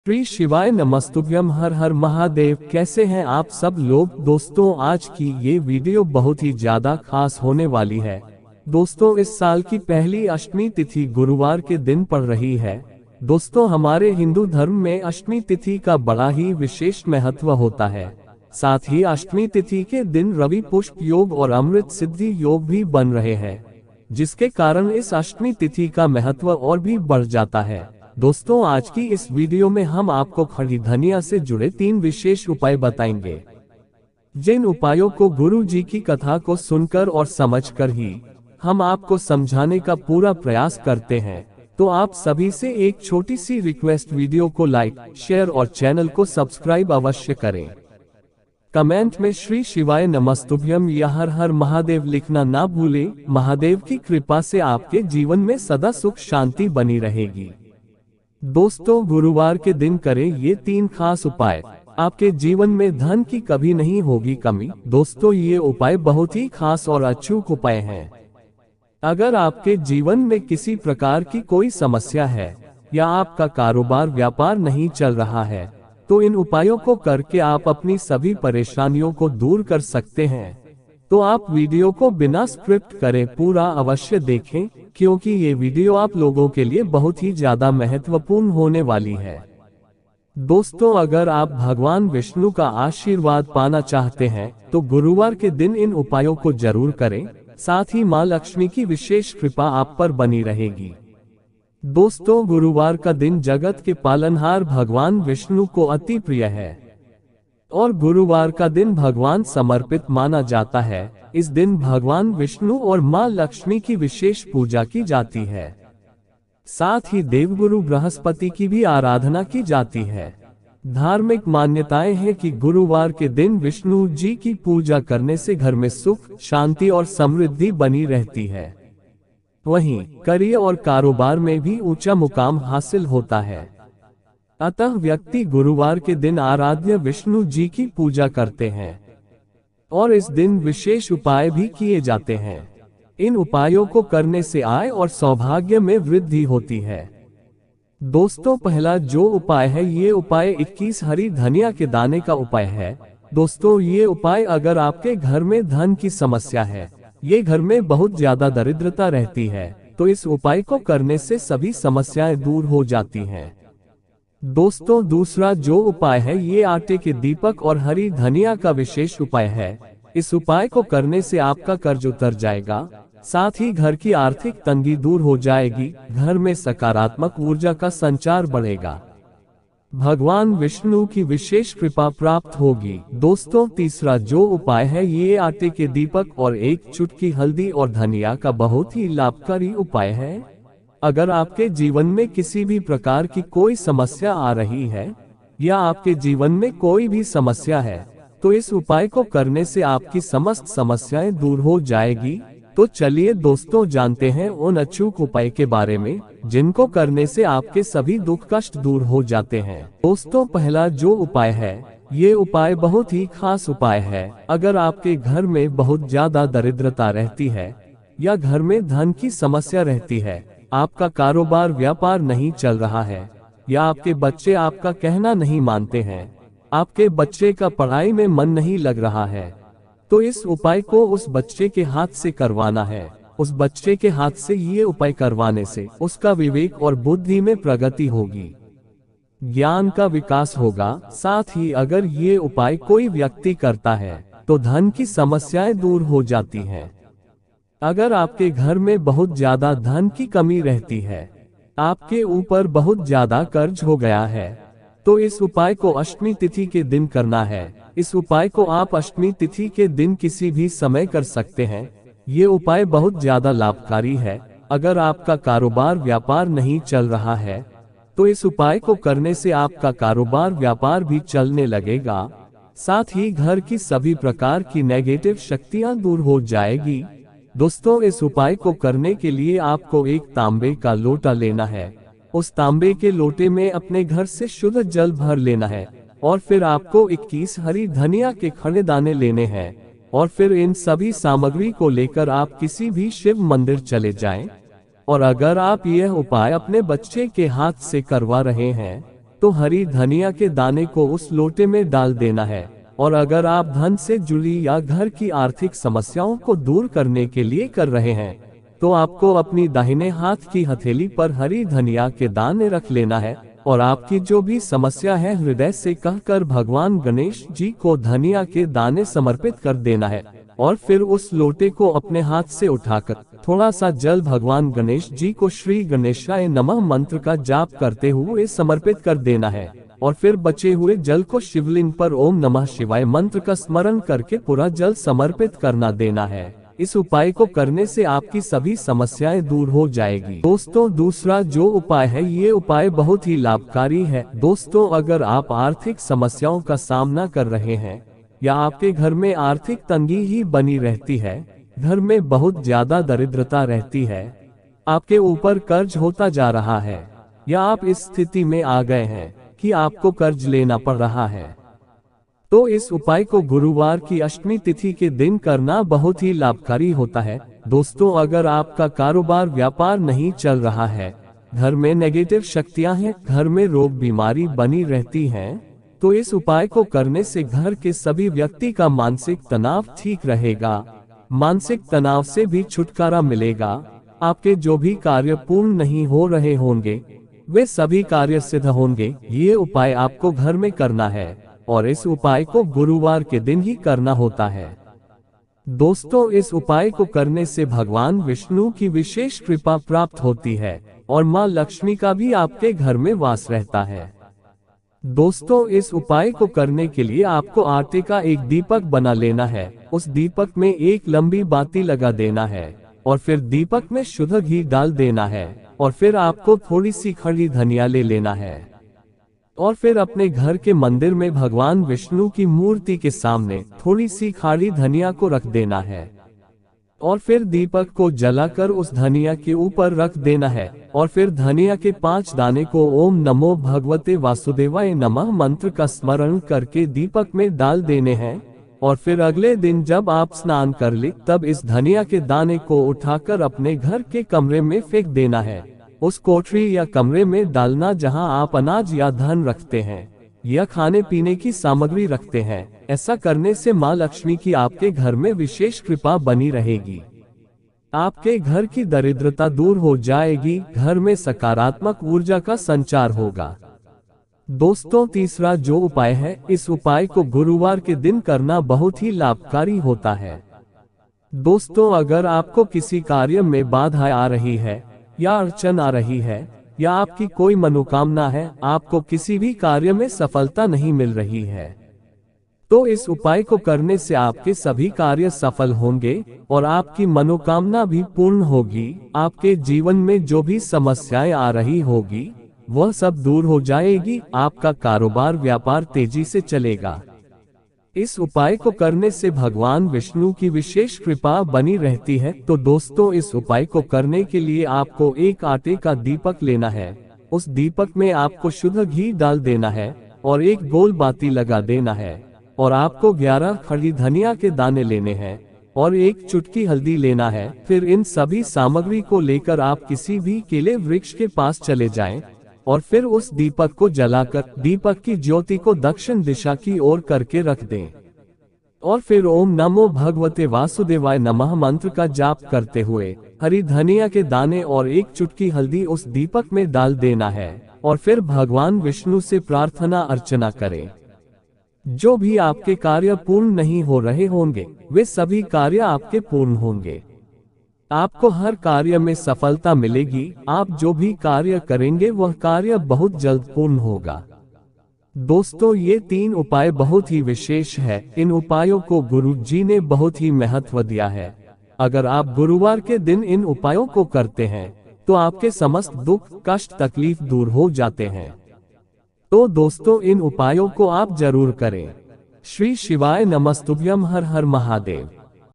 श्री शिवाय नमस्तुभ्यम। हर हर महादेव। कैसे हैं आप सब लोग। दोस्तों आज की ये वीडियो बहुत ही ज्यादा खास होने वाली है। दोस्तों इस साल की पहली अष्टमी तिथि गुरुवार के दिन पड़ रही है। दोस्तों हमारे हिंदू धर्म में अष्टमी तिथि का बड़ा ही विशेष महत्व होता है। साथ ही अष्टमी तिथि के दिन रवि पुष्प योग और अमृत सिद्धि योग भी बन रहे हैं, जिसके कारण इस अष्टमी तिथि का महत्व और भी बढ़ जाता है। दोस्तों आज की इस वीडियो में हम आपको खड़ी धनिया से जुड़े 3 विशेष उपाय बताएंगे, जिन उपायों को गुरु जी की कथा को सुनकर और समझकर ही हम आपको समझाने का पूरा प्रयास करते हैं। तो आप सभी से एक छोटी सी रिक्वेस्ट, वीडियो को लाइक, शेयर और चैनल को सब्सक्राइब अवश्य करें। कमेंट में श्री शिवाय नमस्तुभ्यम या हर हर महादेव लिखना ना भूलें। महादेव की कृपा से आपके जीवन में सदा सुख शांति बनी रहेगी। दोस्तों गुरुवार के दिन करें ये 3 खास उपाय, आपके जीवन में धन की कभी नहीं होगी कमी। दोस्तों ये उपाय बहुत ही खास और अचूक उपाय हैं। अगर आपके जीवन में किसी प्रकार की कोई समस्या है या आपका कारोबार व्यापार नहीं चल रहा है, तो इन उपायों को करके आप अपनी सभी परेशानियों को दूर कर सकते हैं। तो आप वीडियो को बिना स्क्रिप्ट करे पूरा अवश्य देखें, क्योंकि ये वीडियो आप लोगों के लिए बहुत ही ज्यादा महत्वपूर्ण होने वाली है। दोस्तों अगर आप भगवान विष्णु का आशीर्वाद पाना चाहते हैं तो गुरुवार के दिन इन उपायों को जरूर करें। साथ ही मां लक्ष्मी की विशेष कृपा आप पर बनी रहेगी। दोस्तों गुरुवार का दिन जगत के पालनहार भगवान विष्णु को अति प्रिय है और गुरुवार का दिन भगवान समर्पित माना जाता है। इस दिन भगवान विष्णु और मां लक्ष्मी की विशेष पूजा की जाती है। साथ ही देवगुरु बृहस्पति की भी आराधना की जाती है। धार्मिक मान्यताएं हैं कि गुरुवार के दिन विष्णु जी की पूजा करने से घर में सुख, शांति और समृद्धि बनी रहती है। वहीं करियर और कारोबार में भी ऊंचा मुकाम हासिल होता है। अतः व्यक्ति गुरुवार के दिन आराध्य विष्णु जी की पूजा करते हैं और इस दिन विशेष उपाय भी किए जाते हैं। इन उपायों को करने से आय और सौभाग्य में वृद्धि होती है। दोस्तों पहला जो उपाय है, ये उपाय 21 हरी धनिया के दाने का उपाय है। दोस्तों ये उपाय अगर आपके घर में धन की समस्या है, ये घर में बहुत ज्यादा दरिद्रता रहती है, तो इस उपाय को करने से सभी समस्याएं दूर हो जाती हैं। दोस्तों दूसरा जो उपाय है, ये आटे के दीपक और हरी धनिया का विशेष उपाय है। इस उपाय को करने से आपका कर्ज उतर जाएगा, साथ ही घर की आर्थिक तंगी दूर हो जाएगी, घर में सकारात्मक ऊर्जा का संचार बढ़ेगा, भगवान विष्णु की विशेष कृपा प्राप्त होगी। दोस्तों तीसरा जो उपाय है, ये आटे के दीपक और एक चुटकी हल्दी और धनिया का बहुत ही लाभकारी उपाय है। अगर आपके जीवन में किसी भी प्रकार की कोई समस्या आ रही है या आपके जीवन में कोई भी समस्या है, तो इस उपाय को करने से आपकी समस्त समस्याएं दूर हो जाएगी। तो चलिए दोस्तों जानते हैं उन अचूक उपाय के बारे में, जिनको करने से आपके सभी दुख कष्ट दूर हो जाते हैं। दोस्तों पहला जो उपाय है, ये उपाय बहुत ही खास उपाय है। अगर आपके घर में बहुत ज्यादा दरिद्रता रहती है या घर में धन की समस्या रहती है, आपका कारोबार व्यापार नहीं चल रहा है या आपके बच्चे आपका कहना नहीं मानते हैं, आपके बच्चे का पढ़ाई में मन नहीं लग रहा है, तो इस उपाय को उस बच्चे के हाथ से करवाना है। उस बच्चे के हाथ से ये उपाय करवाने से उसका विवेक और बुद्धि में प्रगति होगी, ज्ञान का विकास होगा। साथ ही अगर ये उपाय कोई व्यक्ति करता है तो धन की समस्याएं दूर हो जाती हैं। अगर आपके घर में बहुत ज्यादा धन की कमी रहती है, आपके ऊपर बहुत ज्यादा कर्ज हो गया है, तो इस उपाय को अष्टमी तिथि के दिन करना है। इस उपाय को आप अष्टमी तिथि के दिन किसी भी समय कर सकते हैं। ये उपाय बहुत ज्यादा लाभकारी है। अगर आपका कारोबार व्यापार नहीं चल रहा है, तो इस उपाय को करने से आपका कारोबार व्यापार भी चलने लगेगा। साथ ही घर की सभी प्रकार की नेगेटिव शक्तियां दूर हो जाएगी। दोस्तों इस उपाय को करने के लिए आपको एक तांबे का लोटा लेना है। उस तांबे के लोटे में अपने घर से शुद्ध जल भर लेना है और फिर आपको 21 हरी धनिया के खड़े दाने लेने हैं और फिर इन सभी सामग्री को लेकर आप किसी भी शिव मंदिर चले जाएं। और अगर आप यह उपाय अपने बच्चे के हाथ से करवा रहे हैं तो हरी धनिया के दाने को उस लोटे में डाल देना है। और अगर आप धन से जुड़ी या घर की आर्थिक समस्याओं को दूर करने के लिए कर रहे हैं, तो आपको अपनी दाहिने हाथ की हथेली पर हरी धनिया के दाने रख लेना है और आपकी जो भी समस्या है हृदय से कहकर भगवान गणेश जी को धनिया के दाने समर्पित कर देना है। और फिर उस लोटे को अपने हाथ से उठाकर थोड़ा सा जल भगवान गणेश जी को श्री गणेशाय नमः मंत्र का जाप करते हुए समर्पित कर देना है। और फिर बचे हुए जल को शिवलिंग पर ओम नमः शिवाय मंत्र का स्मरण करके पूरा जल समर्पित करना देना है। इस उपाय को करने से आपकी सभी समस्याएं दूर हो जाएगी। दोस्तों, दूसरा जो उपाय है, ये उपाय बहुत ही लाभकारी है। दोस्तों, अगर आप आर्थिक समस्याओं का सामना कर रहे हैं या आपके घर में आर्थिक तंगी ही बनी रहती है, घर में बहुत ज्यादा दरिद्रता रहती है, आपके ऊपर कर्ज होता जा रहा है, या आप इस स्थिति में आ गए हैं कि आपको कर्ज लेना पड़ रहा है, तो इस उपाय को गुरुवार की अष्टमी तिथि के दिन करना बहुत ही लाभकारी होता है। दोस्तों, अगर आपका कारोबार व्यापार नहीं चल रहा है, घर में नेगेटिव शक्तियां हैं, घर में रोग बीमारी बनी रहती हैं, तो इस उपाय को करने से घर के सभी व्यक्ति का मानसिक तनाव ठीक रहेगा, मानसिक तनाव से भी छुटकारा मिलेगा। आपके जो भी कार्य पूर्ण नहीं हो रहे होंगे, वे सभी कार्य सिद्ध होंगे। ये उपाय आपको घर में करना है और इस उपाय को गुरुवार के दिन ही करना होता है। दोस्तों, इस उपाय को करने से भगवान विष्णु की विशेष कृपा प्राप्त होती है और माँ लक्ष्मी का भी आपके घर में वास रहता है। दोस्तों, इस उपाय को करने के लिए आपको आटे का एक दीपक बना लेना है। उस दीपक में एक लंबी बाती लगा देना है और फिर दीपक में शुद्ध घी डाल देना है और फिर आपको थोड़ी सी खड़ी धनिया ले लेना है और फिर अपने घर के मंदिर में भगवान विष्णु की मूर्ति के सामने थोड़ी सी खड़ी धनिया को रख देना है और फिर दीपक को जलाकर उस धनिया के ऊपर रख देना है और फिर धनिया के 5 दाने को ओम नमो भगवते वासुदेवाय नमः मंत्र का स्मरण करके दीपक में डाल देने हैं। और फिर अगले दिन जब आप स्नान कर ले, तब इस धनिया के दाने को उठाकर अपने घर के कमरे में फेंक देना है। उस कोठरी या कमरे में डालना जहां आप अनाज या धन रखते हैं या खाने पीने की सामग्री रखते हैं। ऐसा करने से माँ लक्ष्मी की आपके घर में विशेष कृपा बनी रहेगी, आपके घर की दरिद्रता दूर हो जाएगी, घर में सकारात्मक ऊर्जा का संचार होगा। दोस्तों, तीसरा जो उपाय है, इस उपाय को गुरुवार के दिन करना बहुत ही लाभकारी होता है। दोस्तों, अगर आपको किसी कार्य में बाधा आ रही है या अड़चन आ रही है या आपकी कोई मनोकामना है, आपको किसी भी कार्य में सफलता नहीं मिल रही है, तो इस उपाय को करने से आपके सभी कार्य सफल होंगे और आपकी मनोकामना भी पूर्ण होगी। आपके जीवन में जो भी समस्याएं आ रही होगी, वह सब दूर हो जाएगी। आपका कारोबार व्यापार तेजी से चलेगा। इस उपाय को करने से भगवान विष्णु की विशेष कृपा बनी रहती है। तो दोस्तों, इस उपाय को करने के लिए आपको एक आटे का दीपक लेना है। उस दीपक में आपको शुद्ध घी डाल देना है और एक गोल बाती लगा देना है और आपको 11 खड़ी धनिया के दाने लेने हैं और एक चुटकी हल्दी लेना है। फिर इन सभी सामग्री को लेकर आप किसी भी केले वृक्ष के पास चले जाएं और फिर उस दीपक को जलाकर दीपक की ज्योति को दक्षिण दिशा की ओर करके रख दें और फिर ओम नमो भगवते वासुदेवाय नमः मंत्र का जाप करते हुए हरी धनिया के दाने और एक चुटकी हल्दी उस दीपक में डाल देना है और फिर भगवान विष्णु से प्रार्थना अर्चना करें। जो भी आपके कार्य पूर्ण नहीं हो रहे होंगे, वे सभी कार्य आपके पूर्ण होंगे। आपको हर कार्य में सफलता मिलेगी। आप जो भी कार्य करेंगे वह कार्य बहुत जल्द पूर्ण होगा। दोस्तों, ये 3 उपाय बहुत ही विशेष है। इन उपायों को गुरु जी ने बहुत ही महत्व दिया है। अगर आप गुरुवार के दिन इन उपायों को करते हैं तो आपके समस्त दुख कष्ट तकलीफ दूर हो जाते हैं। तो दोस्तों, इन उपायों को आप जरूर करें। श्री शिवाय नमस्तुभ्यम। हर हर महादेव।